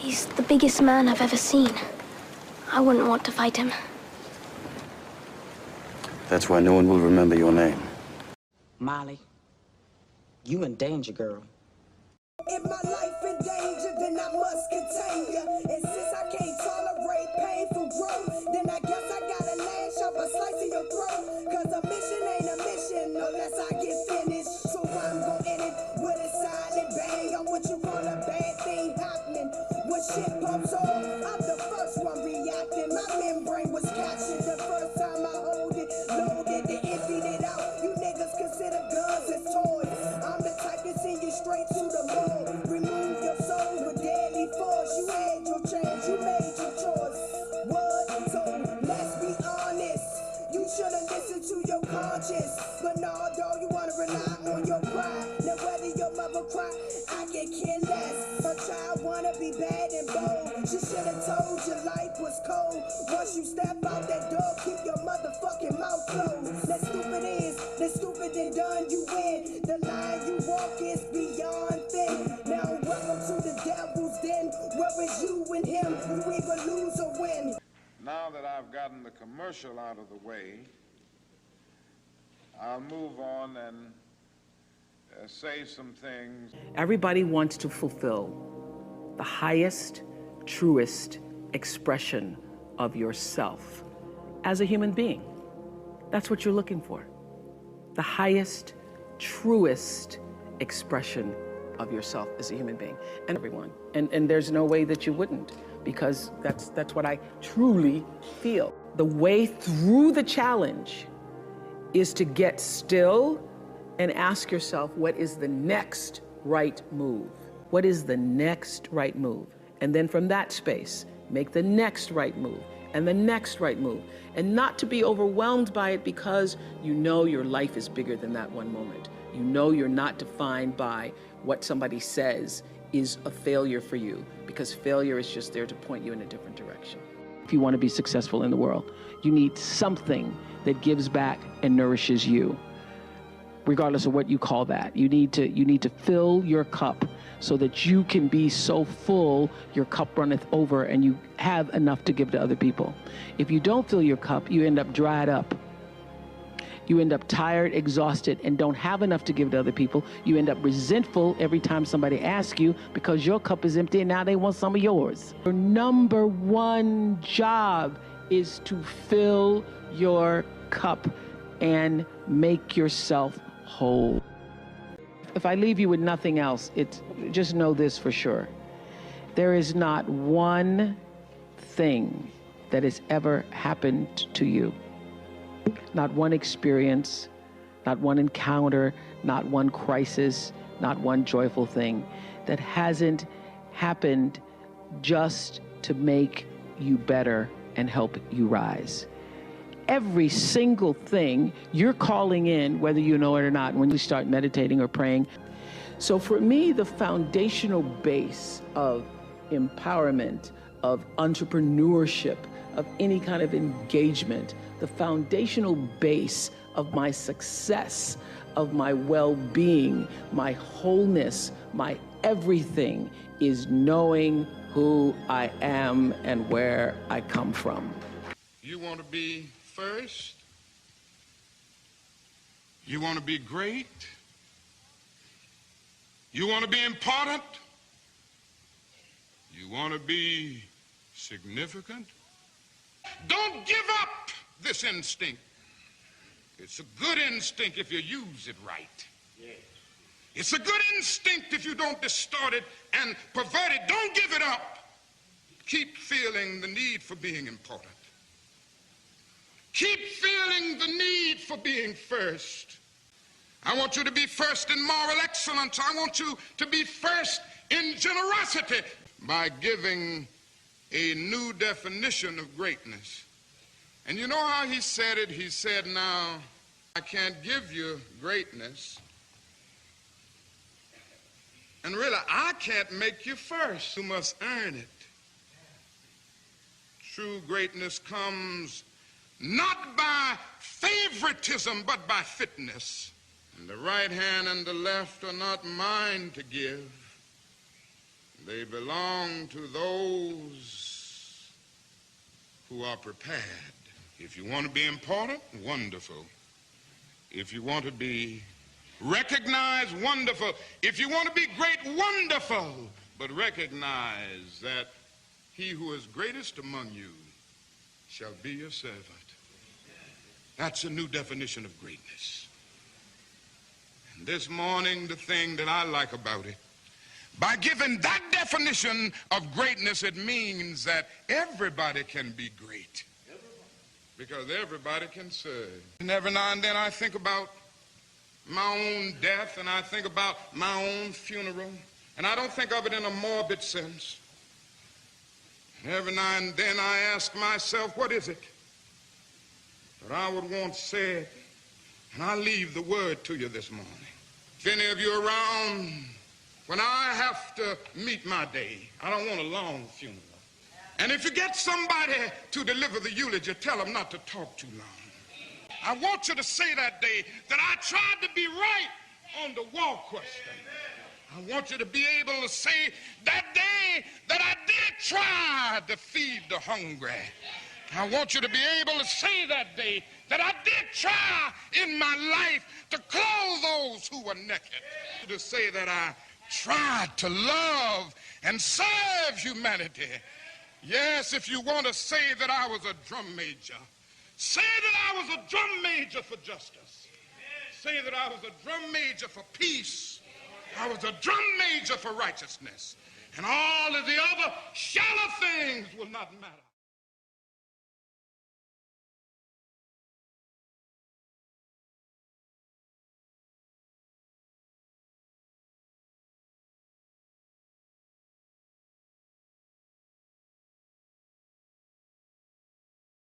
He's the biggest man I've ever seen. I wouldn't want to fight him. That's why no one will remember your name. Molly, you in danger, girl. If my life in danger, then I must contain ya. And since I can't tolerate painful growth, then I guess I gotta lash up a slice of your throat. Cause a mission ain't a mission unless I get finished. So I'm gon' end it with a silent bang. I'm what you call a bad thing happening. When shit pops off, I'm the first one reacting. My membrane was captured the first time I hold it. Loaded and emptied it out. You niggas consider guns as toys. I'm the type to send you straight to the moon. Remove your soul with deadly force. You had your chance, you made your choice. What? So let's be honest. You should've listened to your conscience. But no, dog, you wanna rely on your pride. Now whether your mother cry, I can care less. Her child wanna be bad and bold. She should've told you life was cold. Once you step out that door, keep your motherfucking mouth closed. That stupid is, that stupid and done, you win. The line you walk is beyond thin. Now welcome to the devil's den. Where is you and him? You either lose or win. Now that I've gotten the commercial out of the way, I'll move on and say some things. Everybody wants to fulfill the highest, truest expression of yourself as a human being. That's what you're looking for. The highest, truest expression of yourself as a human being. And everyone. And there's no way that you wouldn't, because that's what I truly feel. The way through the challenge is to get still and ask yourself, what is the next right move? What is the next right move? And then from that space, make the next right move and the next right move. And not to be overwhelmed by it, because you know your life is bigger than that one moment. You know you're not defined by what somebody says is a failure for you, because failure is just there to point you in a different direction. If you want to be successful in the world, you need something that gives back and nourishes you, regardless of what you call that. You need to fill your cup so that you can be so full, your cup runneth over, and you have enough to give to other people. If you don't fill your cup, you end up dried up. You end up tired, exhausted, and don't have enough to give to other people. You end up resentful every time somebody asks you, because your cup is empty and now they want some of yours. Your number one job is to fill your cup and make yourself whole. If I leave you with nothing else, just know this for sure. There is not one thing that has ever happened to you, not one experience, not one encounter, not one crisis, not one joyful thing, that hasn't happened just to make you better and help you rise. Every single thing you're calling in, whether you know it or not, when you start meditating or praying. So for me, the foundational base of empowerment, of entrepreneurship, of any kind of engagement, the foundational base of my success, of my well-being, my wholeness, my everything, is knowing who I am and where I come from. You want to be first? You want to be great? You want to be important? You want to be significant? Don't give up this instinct. It's a good instinct if you use it right. Yes. It's a good instinct if you don't distort it and pervert it. Don't give it up. Keep feeling the need for being important. Keep feeling the need for being first. I want you to be first in moral excellence. I want you to be first in generosity, by giving a new definition of greatness. And you know how he said it? He said, now, I can't give you greatness. And really, I can't make you first. You must earn it. True greatness comes not by favoritism, but by fitness. And the right hand and the left are not mine to give. They belong to those who are prepared. If you want to be important, wonderful. If you want to be recognized, wonderful. If you want to be great, wonderful. But recognize that he who is greatest among you shall be your servant. That's a new definition of greatness. And this morning, the thing that I like about it, by giving that definition of greatness, it means that everybody can be great. Because everybody can serve. And every now and then I think about my own death, and I think about my own funeral, and I don't think of it in a morbid sense. And every now and then I ask myself, what is it that I would want said? And I leave the word to you this morning. If any of you are around when I have to meet my day, I don't want a long funeral. And if you get somebody to deliver the eulogy, tell them not to talk too long. I want you to say that day that I tried to be right on the wall question. I want you to be able to say that day that I did try to feed the hungry. I want you to be able to say that day that I did try in my life to clothe those who were naked. To say that I tried to love and serve humanity. Yes, if you want to say that I was a drum major, say that I was a drum major for justice. Say that I was a drum major for peace. I was a drum major for righteousness. And all of the other shallow things will not matter.